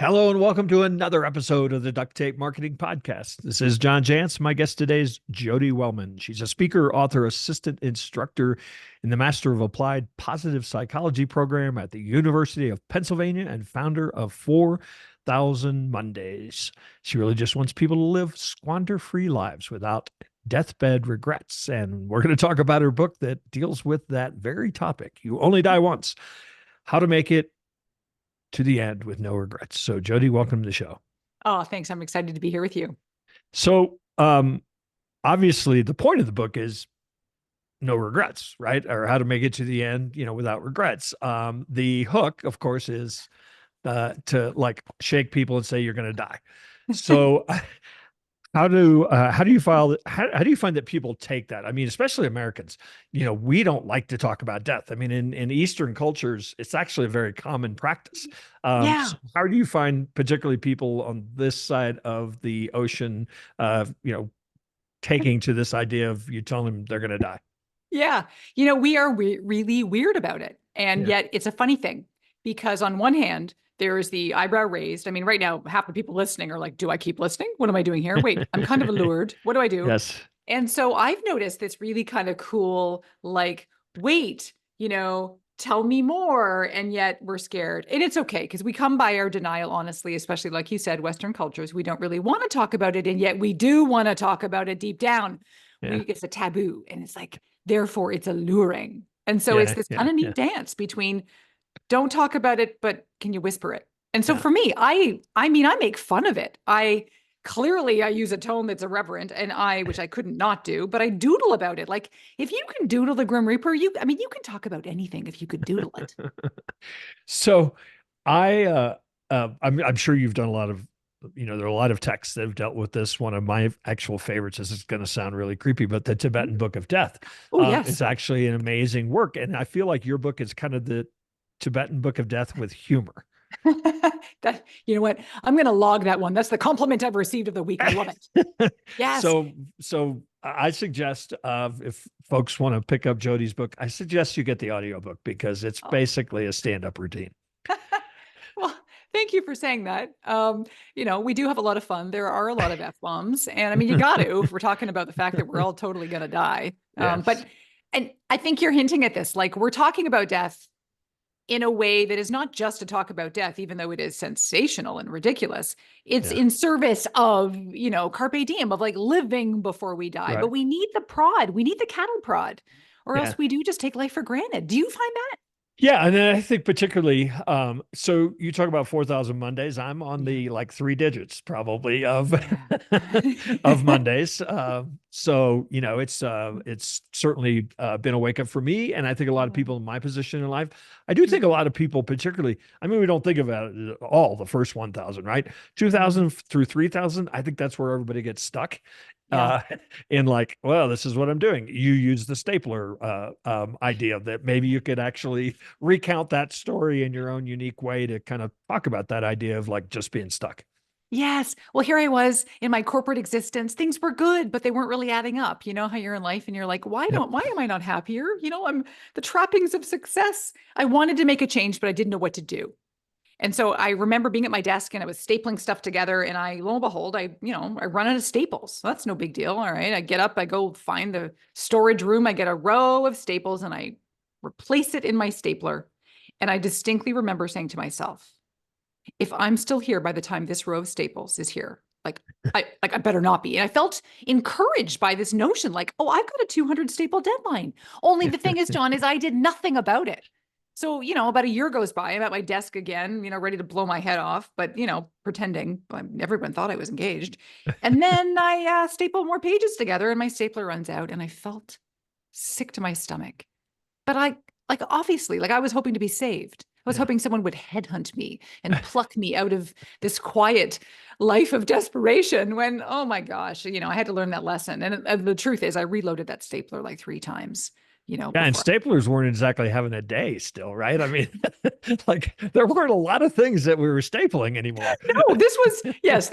Hello and welcome to another episode of the Duct Tape Marketing Podcast. This is John Jantsch. My guest today is Jodi Wellman. She's a speaker, author, assistant instructor in the Master of Applied Positive Psychology program at the University of Pennsylvania and founder of 4,000 Mondays. She really just wants people to live squander-free lives without deathbed regrets. And we're going to talk about her book that deals with that very topic. You only die once. How to make it to the end with no regrets. So Jodi, welcome to the show. Oh, thanks. I'm excited to be here with you. So obviously the point of the book is no regrets, right? Or how to make it to the end, without regrets. The hook, of course, is to like shake people and say you're going to die. So how do you find that people take that? I mean, especially Americans, we don't like to talk about death. I mean, in Eastern cultures, it's actually a very common practice. Yeah. So how do you find particularly people on this side of the ocean, taking to this idea of you telling them they're going to die? Yeah. We are really weird about it. And yet it's a funny thing because on one hand, there's the eyebrow raised. I mean, right now, half the people listening are like, do I keep listening? What am I doing here? Wait, I'm kind of allured. What do I do? Yes. And so I've noticed this really kind of cool, like, wait, tell me more. And yet we're scared. And it's okay because we come by our denial, honestly, especially like you said, Western cultures, we don't really want to talk about it. And yet we do want to talk about it deep down. Yeah. It's a taboo. And it's like, therefore it's alluring. And so it's this kind of neat dance between don't talk about it, but can you whisper it? And so for me, I mean, I make fun of it. I use a tone that's irreverent which I couldn't not do, but I doodle about it. Like if you can doodle the Grim Reaper, you can talk about anything if you could doodle it. So I'm sure you've done a lot of, there are a lot of texts that have dealt with this. One of my actual favorites, this is going to sound really creepy, but the Tibetan Book of Death is actually an amazing work. And I feel like your book is kind of the Tibetan Book of Death with humor. You know what? I'm going to log that one. That's the compliment I've received of the week. I love it. Yes. So I suggest if folks want to pick up Jodi's book, I suggest you get the audiobook because it's basically a stand-up routine. Well, thank you for saying that. We do have a lot of fun. There are a lot of F-bombs. And I mean, you got to, if we're talking about the fact that we're all totally going to die. Yes. And I think you're hinting at this, like we're talking about death in a way that is not just to talk about death, even though it is sensational and ridiculous. It's in service of, carpe diem, of like living before we die. Right. But we need the prod. We need the cattle prod, or else we do just take life for granted. Do you find that? Yeah. And then I think particularly, so you talk about 4,000 Mondays. I'm on the like 3 digits probably of, of Mondays. So, it's certainly been a wake up for me. And I think a lot of people in my position in life, I do think a lot of people particularly, I mean, we don't think about it at all, the first 1,000, right? 2,000 through 3,000. I think that's where everybody gets stuck. In like, well, this is what I'm doing. You use the stapler idea that maybe you could actually recount that story in your own unique way to kind of talk about that idea of like just being stuck. Yes. Well, here I was in my corporate existence. Things were good, but they weren't really adding up. You know how you're in life and you're like, why am I not happier? I'm the trappings of success. I wanted to make a change, but I didn't know what to do. And so I remember being at my desk and I was stapling stuff together and lo and behold, I run out of staples. So that's no big deal. All right. I get up, I go find the storage room. I get a row of staples and I replace it in my stapler. And I distinctly remember saying to myself, if I'm still here by the time this row of staples is here, I better not be. And I felt encouraged by this notion, like, oh, I've got a 200 staple deadline. Only the thing is, John, is I did nothing about it. So, about a year goes by, I'm at my desk again, ready to blow my head off, but, pretending everyone thought I was engaged. And then I staple more pages together and my stapler runs out and I felt sick to my stomach. But obviously, I was hoping to be saved. I was hoping someone would headhunt me and pluck me out of this quiet life of desperation when, oh my gosh, I had to learn that lesson. And the truth is I reloaded that stapler like 3 times. And staplers weren't exactly having a day still, right? I mean, there weren't a lot of things that we were stapling anymore. No, this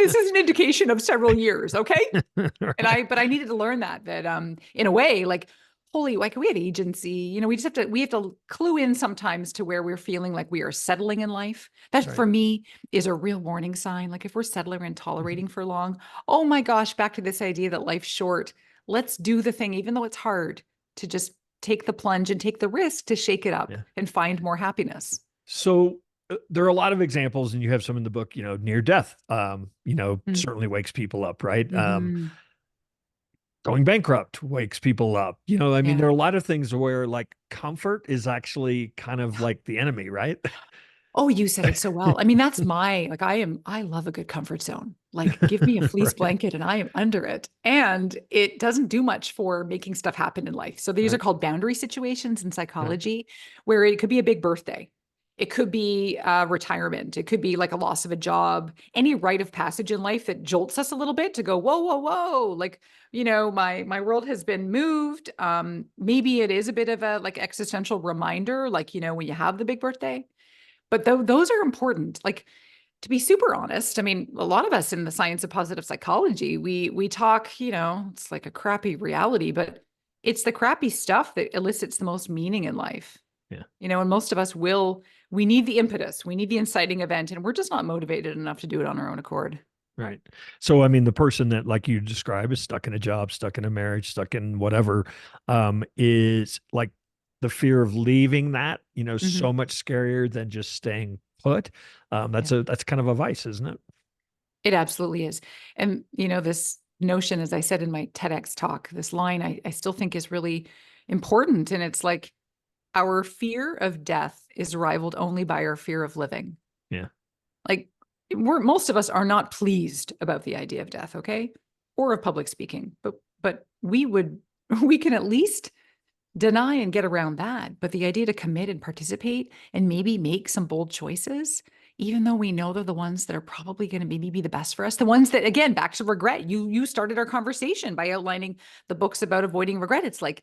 is an indication of several years. Okay. Right. But I needed to learn that in a way, like holy, like we have agency, we have to clue in sometimes to where we're feeling like we are settling in life. That Right. for me is a real warning sign. Like if we're settling and Mhm. tolerating for long, oh my gosh, back to this idea that life's short. Let's do the thing, even though it's hard, to just take the plunge and take the risk to shake it up Yeah. and find more happiness. So there are a lot of examples, and you have some in the book, near death, certainly wakes people up, right? Mm-hmm. Going bankrupt wakes people up. I mean, Yeah. there are a lot of things where like comfort is actually kind of like the enemy, right? Oh, you said it so well. I mean, that's like I love a good comfort zone. Like give me a fleece Right. blanket and I am under it. And it doesn't do much for making stuff happen in life. So these are Right. called boundary situations in Yeah. psychology, where it could be a big birthday. It could be retirement. It could be like a loss of a job, any rite of passage in life that jolts us a little bit to go, whoa, whoa, whoa. Like, my world has been moved. Maybe it is a bit of a like existential reminder, like, when you have the big birthday, but those are important. Like to be super honest, I mean, a lot of us in the science of positive psychology, we talk, it's like a crappy reality, but it's the crappy stuff that elicits the most meaning in life. Yeah. And most of us we need the impetus, we need the inciting event, and we're just not motivated enough to do it on our own accord. Right. So, I mean, the person that, like you describe, is stuck in a job, stuck in a marriage, stuck in whatever, is like the fear of leaving that, Mhm. so much scarier than just staying put. Yeah, That's kind of a vice, isn't it? it absolutely is. And, this notion, as I said in my TEDx talk, this line I still think is really important. And it's like, our fear of death is rivaled only by our fear of living. Yeah. Like most of us are not pleased about the idea of death, okay? Or of public speaking. But we can at least deny and get around that. But the idea to commit and participate and maybe make some bold choices, even though we know they're the ones that are probably going to maybe be the best for us, the ones that, again, back to regret. You started our conversation by outlining the books about avoiding regret. It's like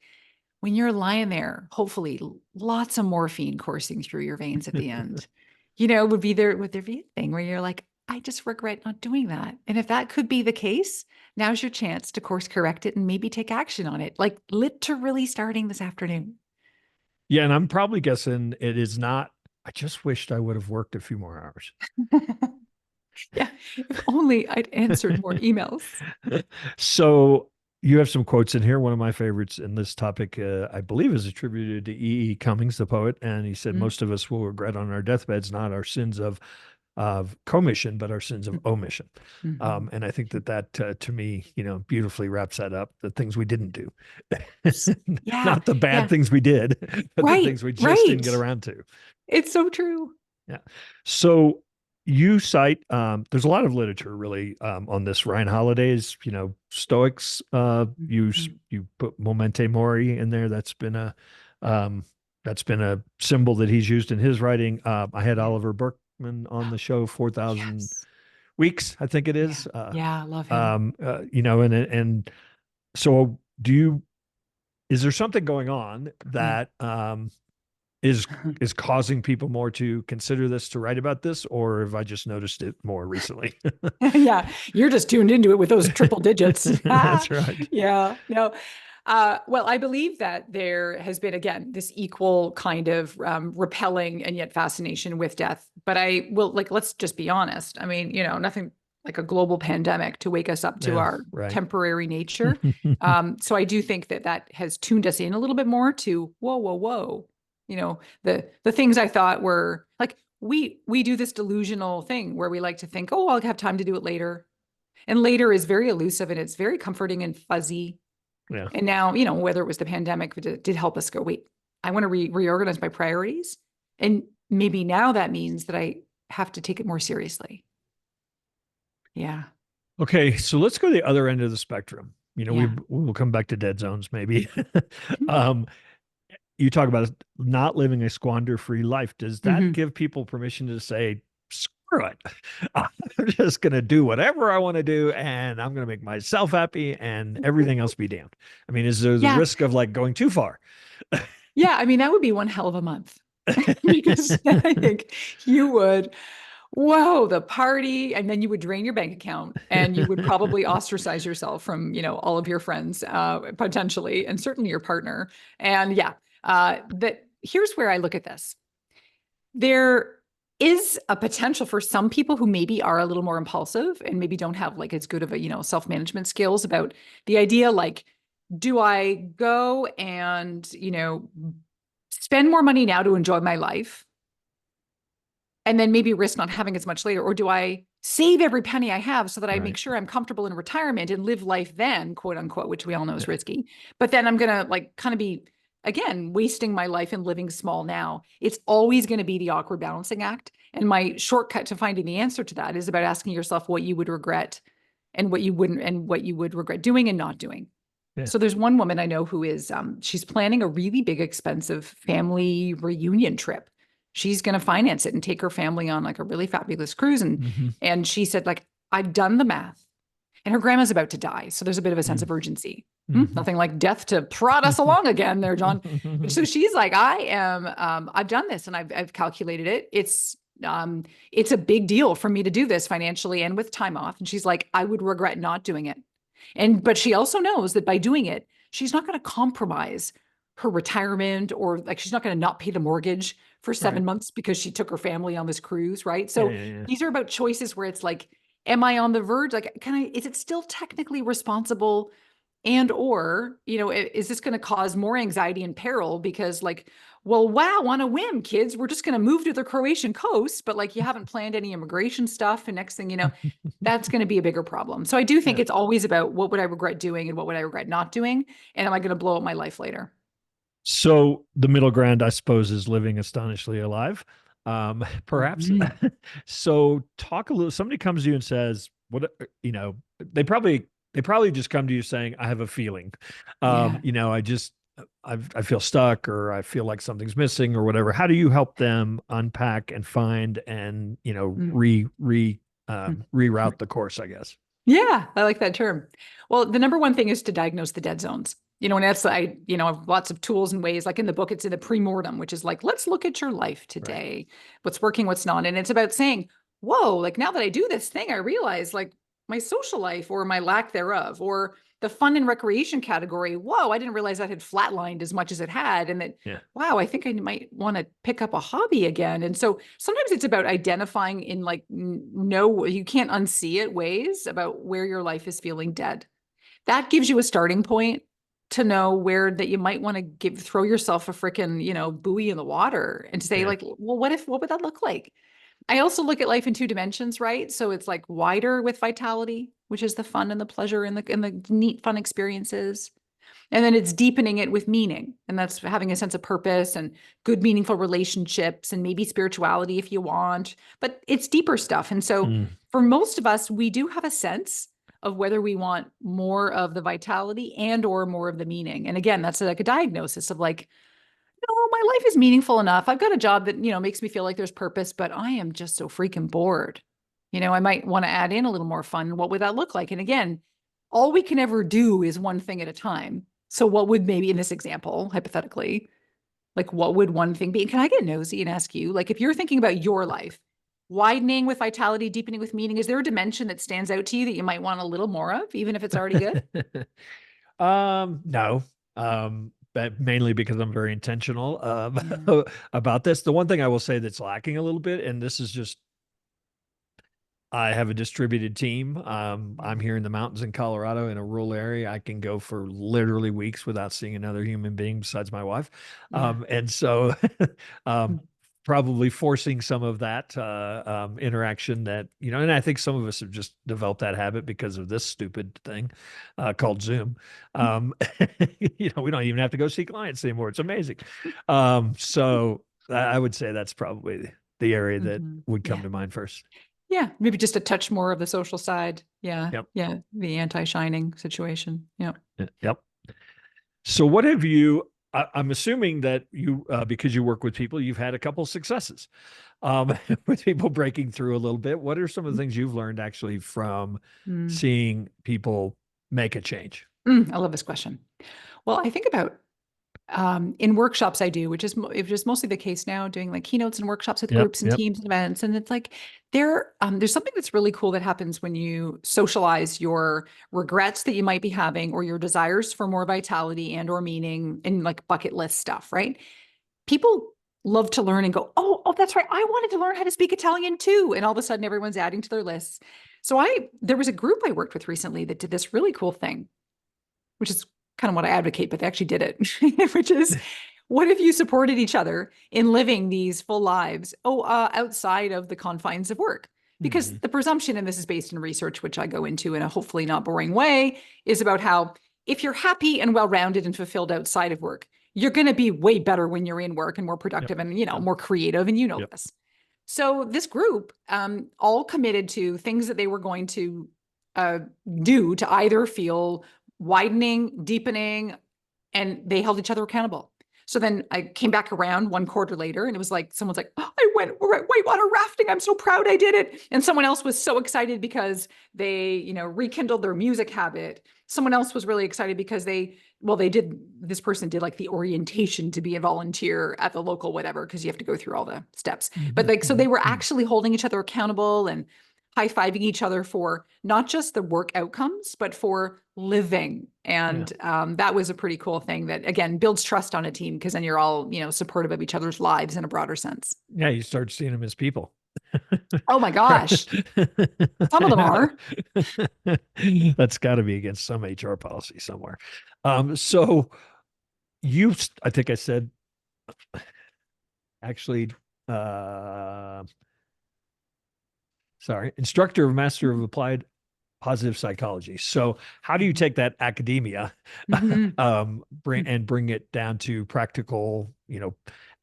when you're lying there, hopefully lots of morphine coursing through your veins at the end, would there be a thing where you're like, I just regret not doing that. And if that could be the case, now's your chance to course correct it and maybe take action on it, like literally starting this afternoon. Yeah. And I'm probably guessing it is not. I just wished I would have worked a few more hours. Yeah. If only I'd answered more emails. So you have some quotes in here. One of my favorites in this topic, I believe, is attributed to E. E. Cummings, the poet, and he said, Mm-hmm. "Most of us will regret on our deathbeds not our sins of commission, but our sins of omission." Mm-hmm. And I think that to me, beautifully wraps that up. The things we didn't do, Yeah. not the bad Yeah. things we did, but the Right. things we just didn't get Right. around to. It's so true. Yeah. So you cite there's a lot of literature really on this. Ryan Holiday's, Stoics. Mhm. You put momente mori in there. Um, that's been a symbol that he's used in his writing. I had Yeah. Oliver Berkman on the show, 4,000 Yes. weeks, I think it Yeah. is. Yeah. Love him. And so is there something going on Mm. that is is causing people more to consider this, to write about this, or have I just noticed it more recently? Yeah, you're just tuned into it with those triple digits. That's right. Yeah, no. Well, I believe that there has been, again, this equal kind of repelling and yet fascination with death. But I will, like, let's just be honest. I mean, nothing like a global pandemic to wake us up to Yeah, our right. temporary nature. So I do think that has tuned us in a little bit more to whoa, whoa, whoa. The things I thought were like we do this delusional thing where we like to think, oh, I'll have time to do it later. And later is very elusive and it's very comforting and fuzzy. Yeah. And now, whether it was the pandemic did help us go, wait, I want to reorganize my priorities. And maybe now that means that I have to take it more seriously. Yeah. Okay, so let's go to the other end of the spectrum. We Yeah. will come back to dead zones maybe. um, you talk about not living a squander-free life. Does that Mhm. give people permission to say, screw it? I'm just going to do whatever I want to do, and I'm going to make myself happy, and everything else be damned. I mean, is there the Yeah. risk of like going too far? Yeah. I mean, that would be one hell of a month because I think you would whoa, the party. And then you would drain your bank account and you would probably ostracize yourself from, all of your friends, potentially, and certainly your partner. And yeah, that here's where I look at this. There is a potential for some people who maybe are a little more impulsive and maybe don't have like as good of a, self-management skills about the idea, like, do I go and, spend more money now to enjoy my life and then maybe risk not having as much later? Or do I save every penny I have so that I make Right. sure I'm comfortable in retirement and live life then, quote unquote, which we all know is risky. But then I'm going to like kind of be, again, wasting my life and living small now. It's always going to be the awkward balancing act. And my shortcut to finding the answer to that is about asking yourself what you would regret and what you wouldn't, and what you would regret doing and not doing. Yeah. So there's one woman I know who is, she's planning a really big, expensive family reunion trip. She's going to finance it and take her family on like a really fabulous cruise. And, Mm-hmm. and she said, like, I've done the math and her grandma's about to die. So there's a bit of a sense of urgency. Mm-hmm. Nothing like death to prod us along again there, John. So she's like, I've done this and I've calculated it. It's a big deal for me to do this financially and with time off. And she's like, I would regret not doing it. But she also knows that by doing it, she's not going to compromise her retirement, or like she's not going to not pay the mortgage for Right. 7 months because she took her family on this cruise, right? Yeah, So yeah, yeah. these are about choices where it's like, am I on the verge? Like, is it still technically responsible? And or, is this going to cause more anxiety and peril because like, well, wow, on a whim, kids, we're just going to move to the Croatian coast, but like you haven't planned any immigration stuff. And next thing you know, that's going to be a bigger problem. So I do think Yeah. it's always about what would I regret doing and what would I regret not doing? And am I going to blow up my life later? So the middle ground, I suppose, is living astonishingly alive. Perhaps. Mhm. So talk a little. Somebody comes to you and says, "What?" They probably just come to you saying, "I have a feeling. Yeah. I just I feel stuck, or I feel like something's missing, or whatever." How do you help them unpack and find and Mm. reroute the course? I guess. Yeah, I like that term. Well, the number one thing is to diagnose the dead zones. And that's I have lots of tools and ways. Like in the book, it's in the pre-mortem, which is like, let's look at your life Right. today, what's working, what's not. And it's about saying, whoa, like now that I do this thing, I realize like my social life or my lack thereof, or the fun and recreation category. Whoa, I didn't realize that had flatlined as much as it had. And that, Yeah. wow, I think I might want to pick up a hobby again. And so sometimes it's about identifying in like, no, you can't unsee it ways about where your life is feeling dead. That gives you a starting point to know where that you might want to throw yourself a freaking, buoy in the water and say Yeah. like, well, what would that look like? I also look at life in two dimensions, right? So it's like wider with vitality, which is the fun and the pleasure and the neat fun experiences. And then it's deepening it with meaning. And that's having a sense of purpose and good, meaningful relationships and maybe spirituality if you want, but it's deeper stuff. And so Mm. for most of us, we do have a sense of whether we want more of the vitality and or more of the meaning. And again, that's like a diagnosis of like, no, my life is meaningful enough. I've got a job that, makes me feel like there's purpose, but I am just so freaking bored. I might want to add in a little more fun. What would that look like? And again, all we can ever do is one thing at a time. So what would maybe in this example, hypothetically, like what would one thing be? Can I get nosy and ask you, like if you're thinking about your life, widening with vitality, deepening with meaning, is there a dimension that stands out to you that you might want a little more of, even if it's already good? No. But mainly because I'm very intentional Yeah. about this. The one thing I will say that's lacking a little bit, and this is just I have a distributed team. I'm here in the mountains in Colorado in a rural area. I can go for literally weeks without seeing another human being besides my wife. Yeah. And so um, Mm. probably forcing some of that interaction that, and I think some of us have just developed that habit because of this stupid thing called Zoom. Um, we don't even have to go see clients anymore. It's amazing. So I would say that's probably the area that Mhm. would come Yeah. to mind first. Yeah. Maybe just a touch more of the social side. Yeah. Yep. Yeah. The anti-shining situation. Yeah. Yep. So what have you, I'm assuming that you, because you work with people, you've had a couple successes with people breaking through a little bit. What are some of the things you've learned actually from Mm. seeing people make a change? I love this question. Well, I think about In workshops I do, which is mostly the case now, doing like keynotes and workshops with Yep. groups and Yep. teams and events. And it's like there's something that's really cool that happens when you socialize your regrets that you might be having or your desires for more vitality and or meaning and like bucket list stuff, right? People love to learn and go, oh, that's right. I wanted to learn how to speak Italian too. And all of a sudden everyone's adding to their lists. So there was a group I worked with recently that did this really cool thing, which is kind of what I advocate, but they actually did it, which is what if you supported each other in living these full lives, outside of the confines of work? Because Hmm. the presumption, and this is based in research, which I go into in a hopefully not boring way, is about how if you're happy and well-rounded and fulfilled outside of work, you're going to be way better when you're in work and more Yep. productive and, Yep. more creative. And you know Yep. this. So this group all committed to things that they were going to uh, do to either feel widening, deepening, and they held each other accountable. So then I came back around 1 quarter later and it was like, someone's like, oh, I went whitewater rafting. I'm so proud I did it. And someone else was so excited because they, rekindled their music habit. Someone else was really excited because this person did like the orientation to be a volunteer at the local whatever, because you have to go through all the steps. But Hmm. like, so Hmm. they were Hmm. actually holding each other accountable and high-fiving each other for not just the work outcomes, but for living. Yeah. And that was a pretty cool thing that, again, builds trust on a team because then you're all, supportive of each other's lives in a broader sense. Yeah. You start seeing them as people. Oh my gosh. Some of them are. That's got to be against some HR policy somewhere. So I think I said, actually, uh, sorry, instructor of Master of Applied Positive Psychology. So how do you take that academia, Mhm. bring it down to practical,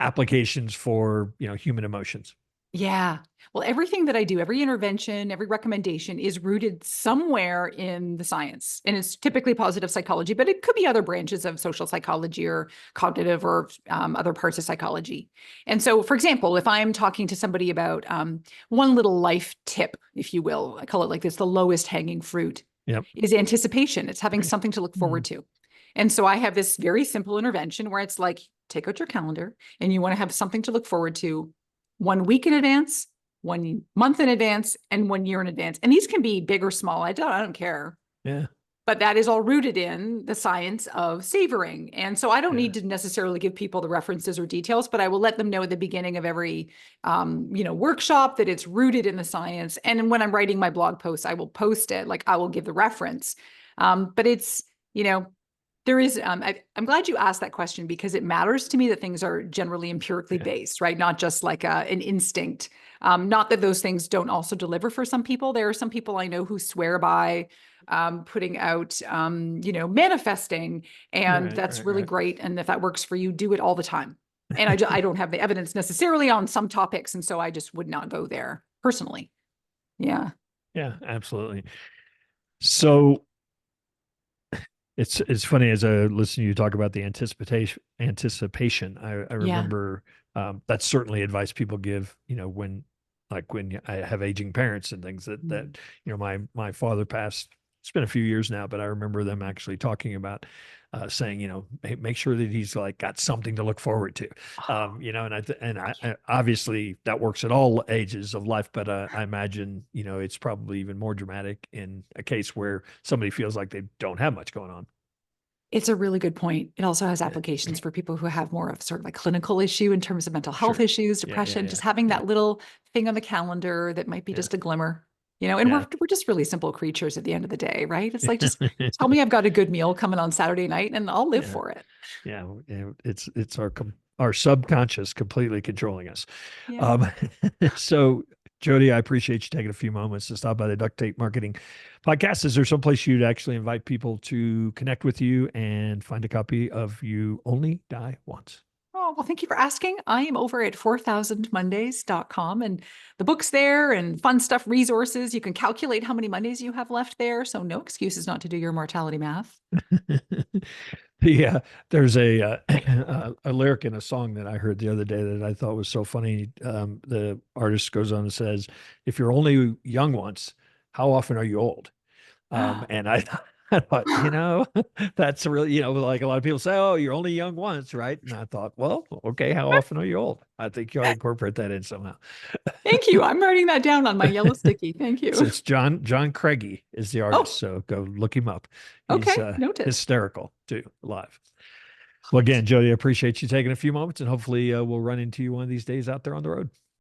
applications for, human emotions? Yeah. Well, everything that I do, every intervention, every recommendation is rooted somewhere in the science. And it's typically positive psychology, but it could be other branches of social psychology or cognitive or other parts of psychology. And so, for example, if I'm talking to somebody about one little life tip, if you will, I call it like this, the lowest hanging fruit Yep. is anticipation. It's having Right. something to look Mm. forward to. And so I have this very simple intervention where it's like, take out your calendar and you want to have something to look forward to 1 week in advance, 1 month in advance, and 1 year in advance. And these can be big or small. I don't care. Yeah. But that is all rooted in the science of savoring. And so I don't Yeah. need to necessarily give people the references or details, but I will let them know at the beginning of every workshop that it's rooted in the science. And when I'm writing my blog posts, I will post it, like I will give the reference. But it's, you know, there is, I'm glad you asked that question because it matters to me that things are generally empirically Yeah. based, right? Not just like an instinct. Not that those things don't also deliver for some people. There are some people I know who swear by putting out, manifesting, and Right. that's Right. really Right. great. And if that works for you, do it all the time. And I don't have the evidence necessarily on some topics, and so I just would not go there personally. Yeah. Yeah. Absolutely. So it's funny as I listen to you talk about the anticipation. I Yeah. remember that's certainly advice people give, when I have aging parents and things that Mm. my father passed. It's been a few years now, but I remember them actually talking about saying, make sure that he's like got something to look forward to, Oh, and I obviously that works at all ages of life, but I imagine it's probably even more dramatic in a case where somebody feels like they don't have much going on. it's a really good point. It also has Yeah. applications for people who have more of sort of like clinical issue in terms of mental health Sure. issues, Yeah. Yeah. depression, Yeah. just having Yeah. that little thing on the calendar that might be Yeah. just a glimmer, and Yeah. we're just really simple creatures at the end of the day, right? It's like just tell me I've got a good meal coming on Saturday night and I'll live Yeah. for it. Yeah. It's our subconscious completely controlling us. Yeah. Um, so Jodi, I appreciate you taking a few moments to stop by the Duct Tape Marketing Podcast. Is there some place you'd actually invite people to connect with you and find a copy of You Only Die Once? Oh, well, thank you for asking. I am over at 4000mondays.com and the book's there and fun stuff, resources. You can calculate how many Mondays you have left there. So no excuses not to do your mortality math. Yeah, there's a lyric in a song that I heard the other day that I thought was so funny. The artist goes on and says, "If you're only young once, how often are you old?" And I I thought, that's really, like a lot of people say, oh, you're only young once, right? And I thought, well, okay, how often are you old? I think you ought to incorporate that in somehow. Thank you. I'm writing that down on my yellow sticky. Thank So you. it's John Craigie is the artist. Oh, So go look him up. He's okay. Noted. hysterical too, live. Well, again, Jodi, I appreciate you taking a few moments, and hopefully we'll run into you one of these days out there on the road.